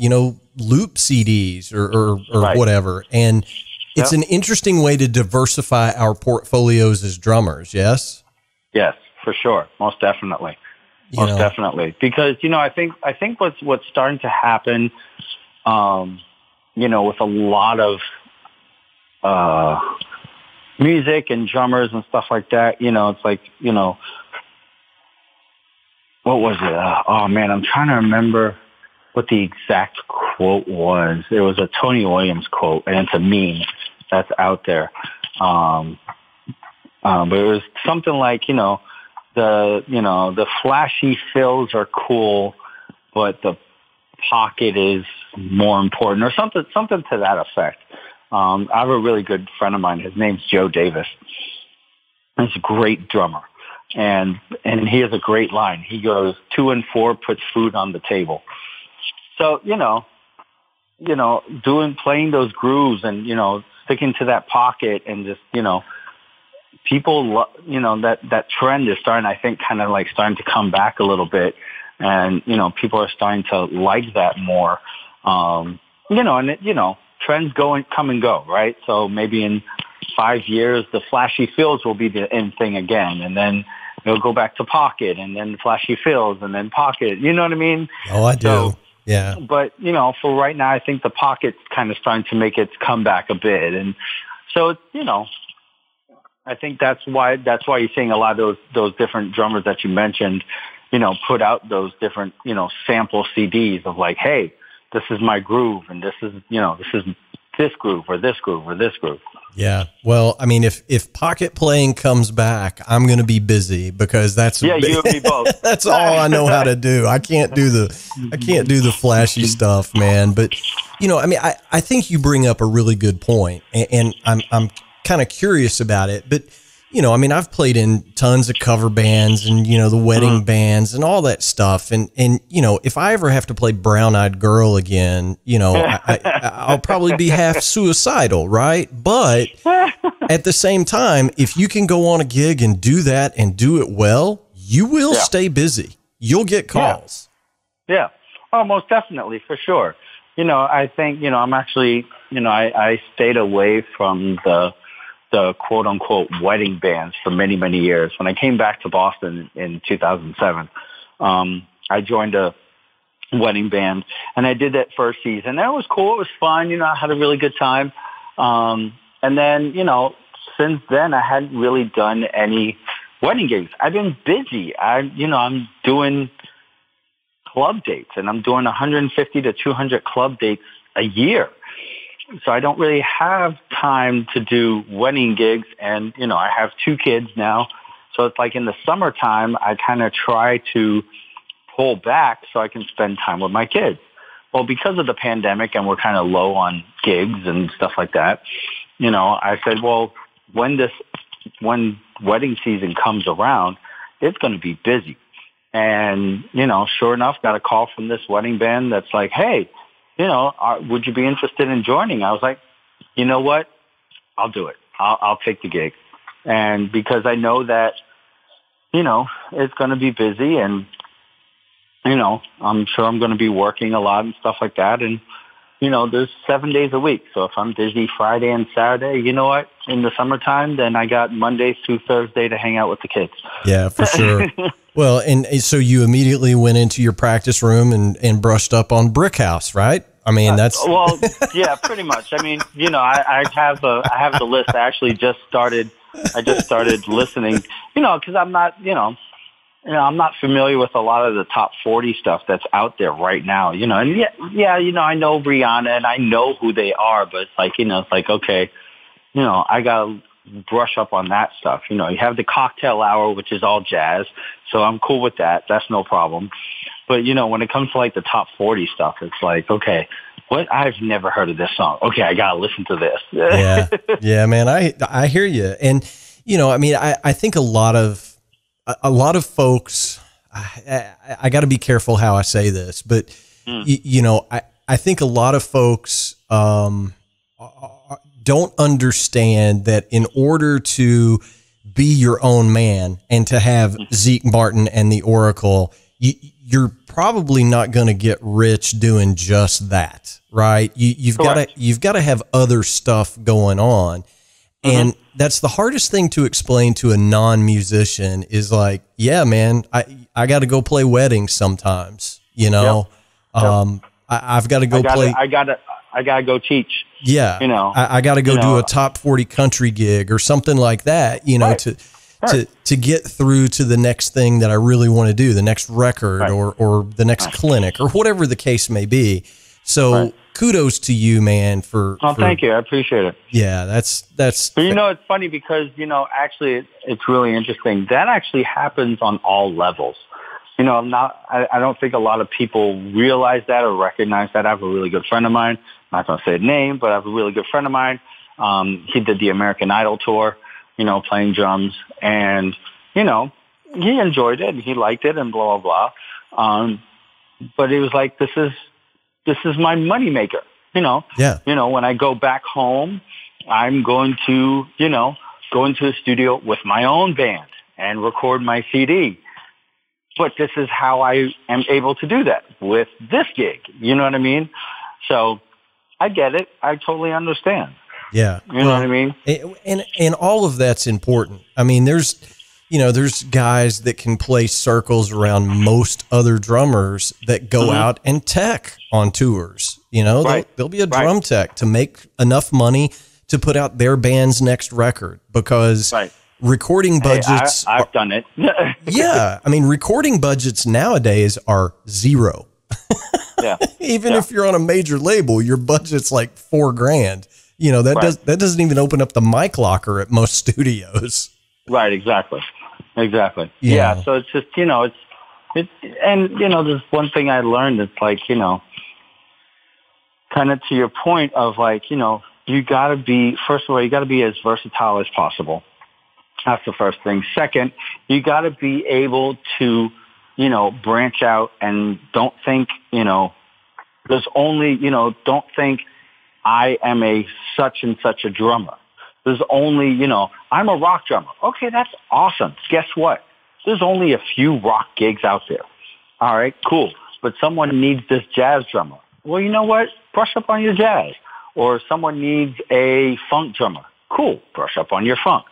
Speaker 2: loop CDs or whatever. And it's an interesting way to diversify our portfolios as drummers. Yes. Yes,
Speaker 3: for sure. Most definitely. Definitely. Because, I think what's starting to happen, with a lot of, music and drummers and stuff like that, it's like, what was it? Oh man, I'm trying to remember what the exact quote was. It was a Tony Williams quote, and it's a meme that's out there. But it was something like, the flashy fills are cool, but the pocket is more important, or something to that effect. I have a really good friend of mine. His name's Joe Davis. He's a great drummer. And he has a great line. He goes, 2 and 4 puts food on the table. So, playing those grooves and, sticking to that pocket and just, people, that trend is starting, I think, kind of like starting to come back a little bit. And, people are starting to like that more. Trends come and go, right? So maybe in 5 years, the flashy fills will be the in thing again. And then it'll go back to pocket and then flashy fills and then pocket. You know what I mean?
Speaker 2: Oh, I do.
Speaker 3: So,
Speaker 2: yeah.
Speaker 3: But, for right now, I think the pocket's kind of starting to make its comeback a bit. And so, I think that's why you're seeing a lot of those different drummers that you mentioned, put out those different, sample CDs of like, hey, this is my groove, and this is this groove or this groove or this groove.
Speaker 2: Yeah. Well, I mean, if pocket playing comes back, I'm going to be busy because that's
Speaker 3: you and me both.
Speaker 2: That's all I know how to do. I can't do the flashy stuff, man. But I think you bring up a really good point, and I'm kind of curious about it. But I've played in tons of cover bands and, the wedding bands and all that stuff. And if I ever have to play Brown Eyed Girl again, I'll probably be half suicidal, right? But at the same time, if you can go on a gig and do that and do it well, you will stay busy. You'll get calls.
Speaker 3: Yeah. Oh, most definitely, for sure. I think, I'm actually, I stayed away from the quote unquote wedding bands for many, many years. When I came back to Boston in 2007, I joined a wedding band and I did that first season. That was cool. It was fun. I had a really good time. And then, since then I hadn't really done any wedding gigs. I've been busy. I'm doing club dates and I'm doing 150 to 200 club dates a year. So I don't really have time to do wedding gigs. And, I have 2 kids now. So it's like in the summertime, I kind of try to pull back so I can spend time with my kids. Well, because of the pandemic and we're kind of low on gigs and stuff like that, I said, well, when wedding season comes around, it's going to be busy. And, sure enough, got a call from this wedding band that's like, hey, would you be interested in joining? I was like, you know what? I'll do it. I'll take the gig. And because I know that, it's going to be busy and, I'm sure I'm going to be working a lot and stuff like that. And, there's 7 days a week. So if I'm busy Friday and Saturday, you know what? In the summertime, then I got Monday through Thursday to hang out with the kids.
Speaker 2: Yeah, for sure. Well, and so you immediately went into your practice room and brushed up on Brick House, right? I mean, that's
Speaker 3: well, yeah, pretty much. I mean, I have the list. I actually just started listening, because I'm not, I'm not familiar with a lot of the top 40 stuff that's out there right now, and I know Rihanna and I know who they are, but it's like, okay, I gotta brush up on that stuff. You have the cocktail hour, which is all jazz. So I'm cool with that. That's no problem. But, when it comes to like the top 40 stuff, it's like, okay, what? I've never heard of this song. Okay, I got to listen to this.
Speaker 2: Yeah, man, I hear you. And, I mean, I think a lot of folks, I got to be careful how I say this, but, I think a lot of folks don't understand that in order to be your own man and to have Zeke Martin and the Oracle, you're probably not going to get rich doing just that, right? You've got to have other stuff going on. And that's the hardest thing to explain to a non-musician is like, yeah, man, I got to go play weddings sometimes, I've got to go play.
Speaker 3: I got to go teach.
Speaker 2: Yeah. I got to go do a top 40 country gig or something like that, to get through to the next thing that I really want to do, the next record or the next clinic or whatever the case may be. So kudos to you, man, for
Speaker 3: thank you. I appreciate it.
Speaker 2: Yeah, that's.
Speaker 3: But it's funny because, actually it's really interesting. That actually happens on all levels. I don't think a lot of people realize that or recognize that. I have a really good friend of mine. I'm not going to say his name, but I have a really good friend of mine. He did the American Idol tour, playing drums, and, he enjoyed it and he liked it and blah, blah, blah. But it was like, this is my moneymaker,
Speaker 2: Yeah.
Speaker 3: When I go back home, I'm going to, go into the studio with my own band and record my CD. But this is how I am able to do that with this gig. You know what I mean? So I get it. I totally understand.
Speaker 2: Yeah.
Speaker 3: You know what I mean?
Speaker 2: And all of that's important. I mean, there's guys that can play circles around most other drummers that go out and tech on tours. There'll be a drum tech to make enough money to put out their band's next record because recording budgets.
Speaker 3: I've done it.
Speaker 2: Yeah. I mean, recording budgets nowadays are zero.
Speaker 3: Yeah.
Speaker 2: Even if you're on a major label, your budget's like $4,000. That doesn't even open up the mic locker at most studios.
Speaker 3: Right. Exactly.
Speaker 2: Yeah.
Speaker 3: So it's just, there's one thing I learned. It's like, kind of to your point of like, you gotta be, first of all, you gotta be as versatile as possible. That's the first thing. Second, you gotta be able to, branch out and don't think, there's only, don't think I am a such and such a drummer. There's only, I'm a rock drummer. Okay, that's awesome. Guess what? There's only a few rock gigs out there. All right, cool. But someone needs this jazz drummer. Well, you know what? Brush up on your jazz. Or someone needs a funk drummer. Cool. Brush up on your funk.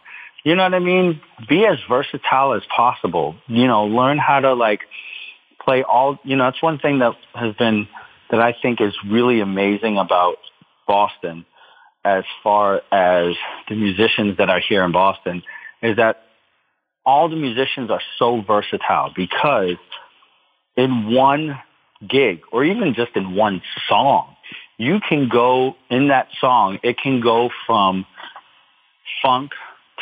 Speaker 3: You know what I mean? Be as versatile as possible. Learn how to play all, that's one thing that I think is really amazing about Boston as far as the musicians that are here in Boston is that all the musicians are so versatile because in one gig or even just in one song, you can go in that song. It can go from funk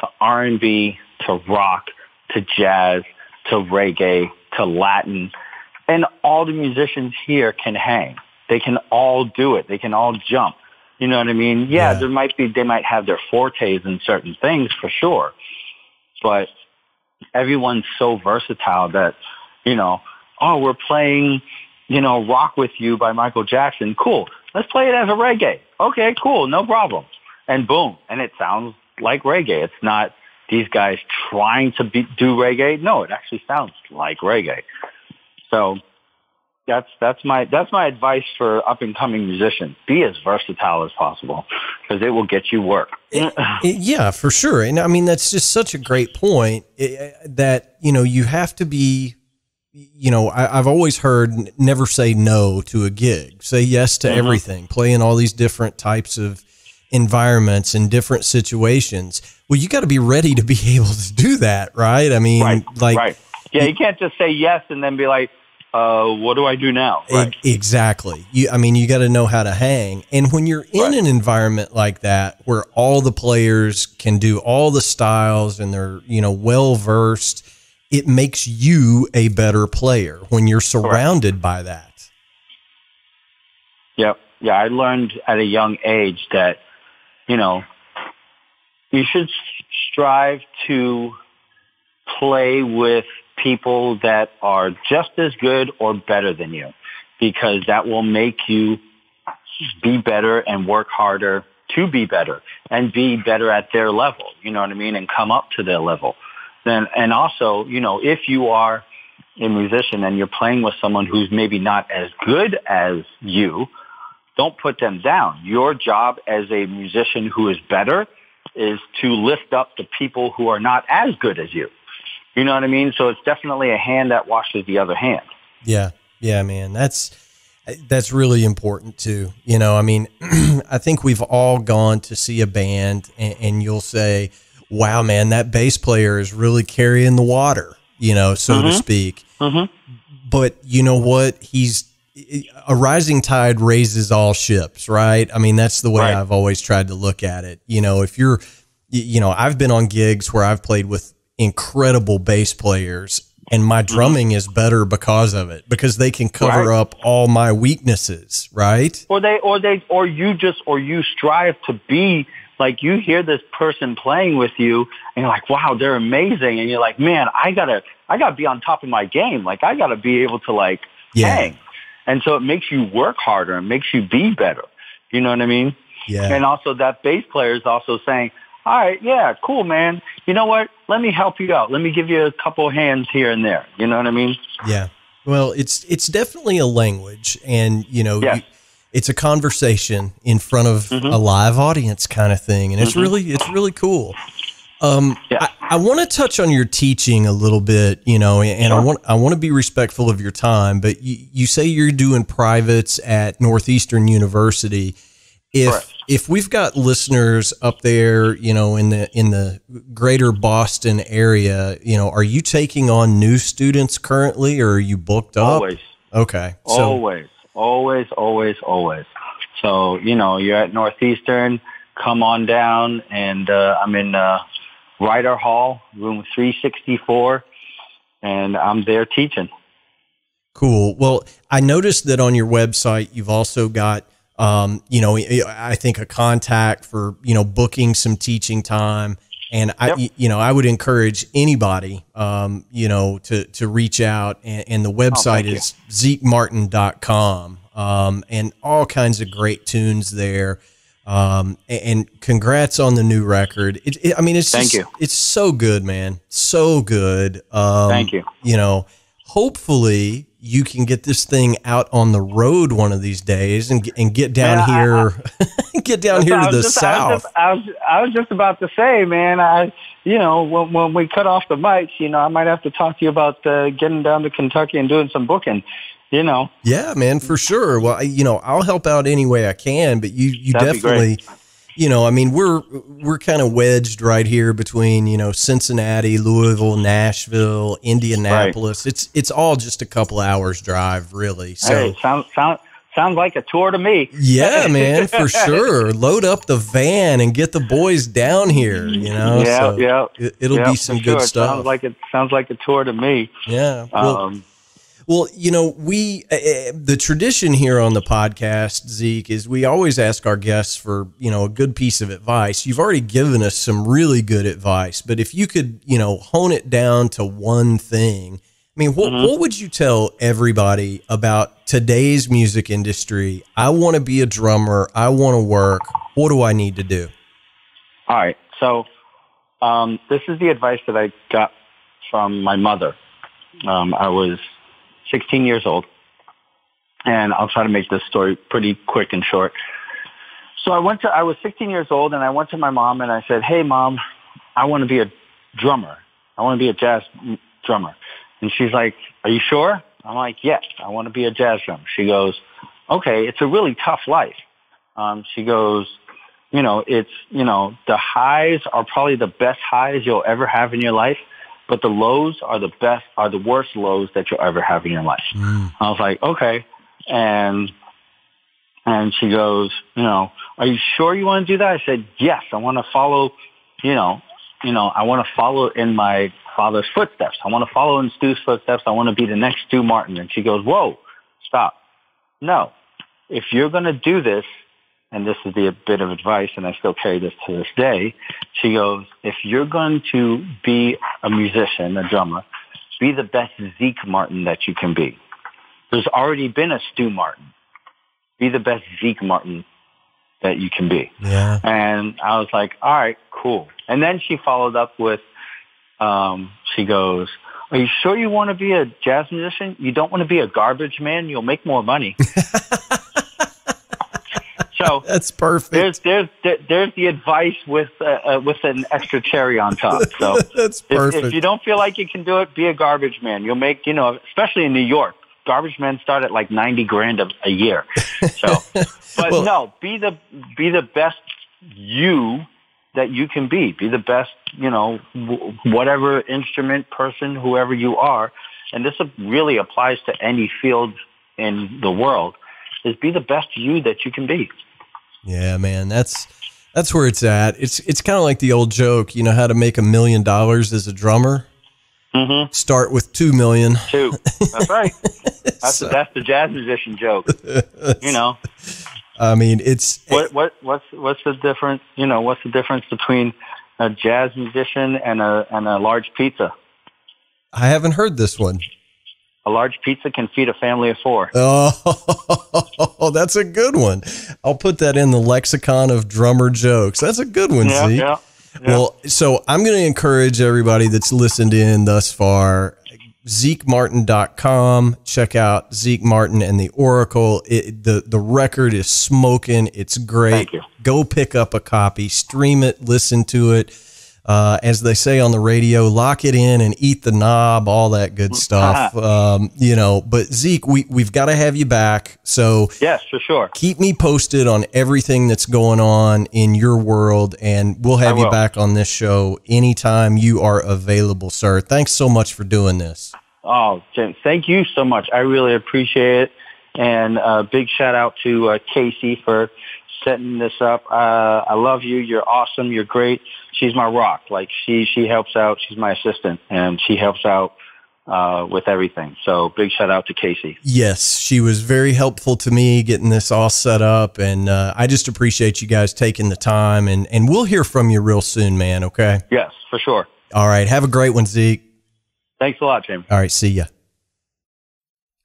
Speaker 3: to R&B to rock to jazz to reggae to Latin, and all the musicians here can hang. They can all do it. They can all jump. You know what I mean? Yeah, they might have their fortes in certain things for sure, but everyone's so versatile that, we're playing, Rock With You by Michael Jackson. Cool. Let's play it as a reggae. Okay, cool. No problem. And boom. And it sounds like reggae. It's not these guys trying to do reggae. No, it actually sounds like reggae. So that's my advice for up and coming musicians. Be as versatile as possible because it will get you work.
Speaker 2: Yeah, for sure. And I mean, that's just such a great point that, you have to be, I've always heard never say no to a gig, say yes to everything, play in all these different types of environments and different situations. Well, you got to be ready to be able to do that. Right. I mean,
Speaker 3: right. Yeah. You can't just say yes and then be like, what do I do now? Right.
Speaker 2: Exactly. You got to know how to hang. And when you're in an environment like that, where all the players can do all the styles and they're, well-versed, it makes you a better player when you're surrounded by that.
Speaker 3: Yep. I learned at a young age that, you know, you should strive to play with people that are just as good or better than you, because that will make you be better and work harder to be better and be better at their level, you know what I mean, and come up to their level. Then, and also, you know, if you are a musician and you're playing with someone who's maybe not as good as you, don't put them down. Your job as a musician who is better is to lift up the people who are not as good as you. You know what I mean? So it's definitely a hand that washes the other hand.
Speaker 2: Yeah. Yeah, man. That's really important too. You know, I mean, I think we've all gone to see a band and you'll say, wow, man, that bass player is really carrying the water, you know, so to speak. But you know what? A rising tide raises all ships, right? I mean, that's the way I've always tried to look at it. You know, if you're, you know, I've been on gigs where I've played with incredible bass players and my drumming is better because of it, because they can cover up all my weaknesses, right? Or you strive to be like, you hear this person playing with you and you're like, wow, they're amazing. And you're like, man, I gotta be on top of my game. Like, I gotta be able to like hang. And so it makes you work harder and makes you be better. You know what I mean? Yeah. And also that bass player is also saying, all right, yeah, cool, man. You know what? Let me help you out. Let me give you a couple hands here and there. You know what I mean? Yeah. Well, it's definitely a language, and you know, it's a conversation in front of a live audience kind of thing, and it's really cool. I want to touch on your teaching a little bit, you know, and I want to be respectful of your time, but you say you're doing privates at Northeastern University. If we've got listeners up there, you know, in the greater Boston area, you know, are you taking on new students currently, or are you booked up?
Speaker 3: Always.
Speaker 2: Okay.
Speaker 3: So, always. So, you know, you're at Northeastern, come on down, and I'm in Ryder Hall, room 364, and I'm there teaching.
Speaker 2: Cool. Well, I noticed that on your website, you've also got, you know, I think a contact for, you know, booking some teaching time. And I would encourage anybody, you know, to reach out, and the website is zekemartin.com, and all kinds of great tunes there. And congrats on the new record. I mean, it's
Speaker 3: Thank you.
Speaker 2: It's so good, man. So good.
Speaker 3: Thank you.
Speaker 2: You know, hopefully you can get this thing out on the road one of these days and get down here, get down here to the South.
Speaker 3: I was just about to say, man, you know, when we cut off the mics, you know, I might have to talk to you about getting down to Kentucky and doing some booking, you know.
Speaker 2: Yeah, man, for sure. Well, you know, I'll help out any way I can, but you
Speaker 3: That'd
Speaker 2: definitely, you know, I mean, we're kind of wedged right here between, you know, Cincinnati, Louisville, Nashville, Indianapolis. Right. It's all just a couple hours drive, really. So
Speaker 3: hey, sounds like a tour to me.
Speaker 2: Yeah, man, for sure. Load up the van and get the boys down here, you know. It'll be some good stuff.
Speaker 3: Sounds like a tour to me.
Speaker 2: Yeah. Well, you know, the tradition here on the podcast, Zeke, is we always ask our guests for, you know, a good piece of advice. You've already given us some really good advice, but if you could, you know, hone it down to one thing, I mean, what would you tell everybody about today's music industry? I want to be a drummer. I want to work. What do I need to do?
Speaker 3: All right. So this is the advice that I got from my mother. I was 16 years old, and I'll try to make this story pretty quick and short. So I was 16 years old, and I went to my mom and I said, hey, Mom, I want to be a drummer. I want to be a jazz drummer. And she's like, are you sure? I'm like, yes, I want to be a jazz drummer. She goes, okay, it's a really tough life. She goes, you know, the highs are probably the best highs you'll ever have in your life, but the lows are the worst lows that you'll ever have in your life. I was like, okay. And she goes, you know, are you sure you want to do that? I said, yes, I want to follow, I want to follow in my father's footsteps. I want to follow in Stu's footsteps. I want to be the next Stu Martin. And she goes, whoa, stop. No, if you're going to do this, and this is the bit of advice, and I still carry this to this day, she goes, if you're going to be a musician, a drummer, be the best Zeke Martin that you can be. There's already been a Stu Martin. Be the best Zeke Martin that you can be.
Speaker 2: Yeah.
Speaker 3: And I was like, all right, cool. And then she followed up with, she goes, are you sure you want to be a jazz musician? You don't want to be a garbage man? You'll make more money. So
Speaker 2: that's perfect.
Speaker 3: There's the advice with an extra cherry on top. So
Speaker 2: that's perfect.
Speaker 3: If you don't feel like you can do it, be a garbage man. You'll make, especially in New York, garbage men start at like $90,000 a year. So, but no, be the best you that you can be. Be the best, whatever instrument, person, whoever you are. And this really applies to any field in the world. Is be the best you that you can be.
Speaker 2: Yeah, man, that's where it's at. It's kind of like the old joke, how to make $1 million as a drummer.
Speaker 3: Mm-hmm.
Speaker 2: Start with 2 million.
Speaker 3: That's right. That's the jazz musician joke.
Speaker 2: I mean, it's
Speaker 3: what's the difference? What's the difference between a jazz musician and a large pizza?
Speaker 2: I haven't heard this one.
Speaker 3: A large pizza can feed a family of 4.
Speaker 2: Oh, that's a good one. I'll put that in the lexicon of drummer jokes. That's a good one, Zeke.
Speaker 3: Yeah.
Speaker 2: Well, so I'm going to encourage everybody that's listened in thus far, ZekeMartin.com. Check out Zeke Martin and the Oracle. The record is smoking. It's great.
Speaker 3: Thank you.
Speaker 2: Go pick up a copy, stream it, listen to it. As they say on the radio, lock it in and eat the knob, all that good stuff. But Zeke, we've got to have you back. So
Speaker 3: yes, for sure.
Speaker 2: Keep me posted on everything that's going on in your world, and we'll have you back on this show anytime you are available, sir. Thanks so much for doing this.
Speaker 3: Oh, Jim, thank you so much. I really appreciate it. And big shout out to Casey for setting this up. I love you. You're awesome. You're great. She's my rock. Like she helps out. She's my assistant, and she helps out with everything. So big shout out to Casey.
Speaker 2: Yes, she was very helpful to me getting this all set up, and I just appreciate you guys taking the time, and we'll hear from you real soon, man. Okay?
Speaker 3: Yes, for sure.
Speaker 2: All right. Have a great one, Zeke.
Speaker 3: Thanks a lot, Jim.
Speaker 2: All right. See ya.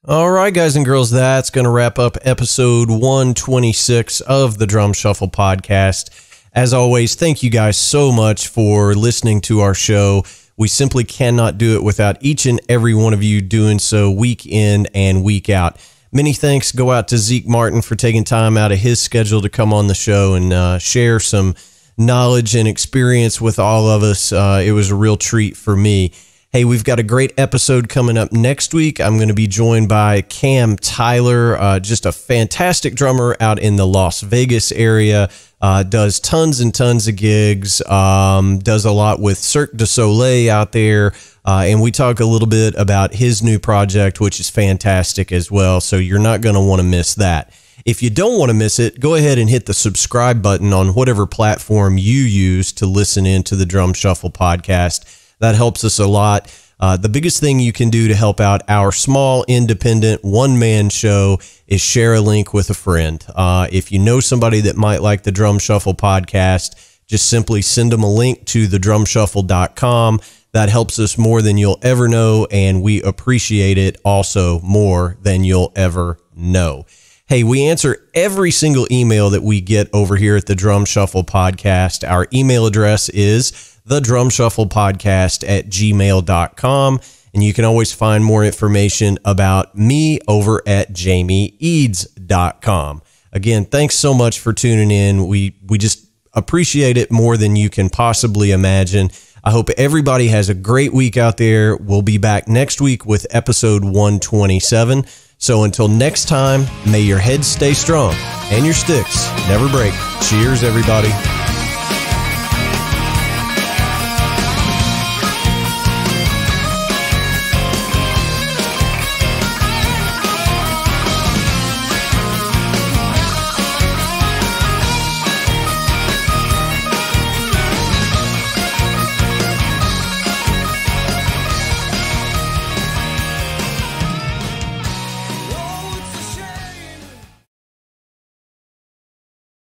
Speaker 2: All right, guys and girls, that's going to wrap up episode 126 of the Drum Shuffle podcast. As always, thank you guys so much for listening to our show. We simply cannot do it without each and every one of you doing so week in and week out. Many thanks go out to Zeke Martin for taking time out of his schedule to come on the show and share some knowledge and experience with all of us. It was a real treat for me. Hey, we've got a great episode coming up next week. I'm going to be joined by Cam Tyler, just a fantastic drummer out in the Las Vegas area, does tons and tons of gigs, does a lot with Cirque du Soleil out there, and we talk a little bit about his new project, which is fantastic as well, so you're not going to want to miss that. If you don't want to miss it, go ahead and hit the subscribe button on whatever platform you use to listen into the Drum Shuffle podcast. That helps us a lot. The biggest thing you can do to help out our small, independent, one-man show is share a link with a friend. If you know somebody that might like the Drum Shuffle podcast, just simply send them a link to thedrumshuffle.com. That helps us more than you'll ever know, and we appreciate it also more than you'll ever know. Hey, we answer every single email that we get over here at the Drum Shuffle podcast. Our email address is thedrumshufflepodcast@gmail.com. And you can always find more information about me over at jamieeads.com. Again, thanks so much for tuning in. We just appreciate it more than you can possibly imagine. I hope everybody has a great week out there. We'll be back next week with episode 127. So until next time, may your heads stay strong and your sticks never break. Cheers, everybody.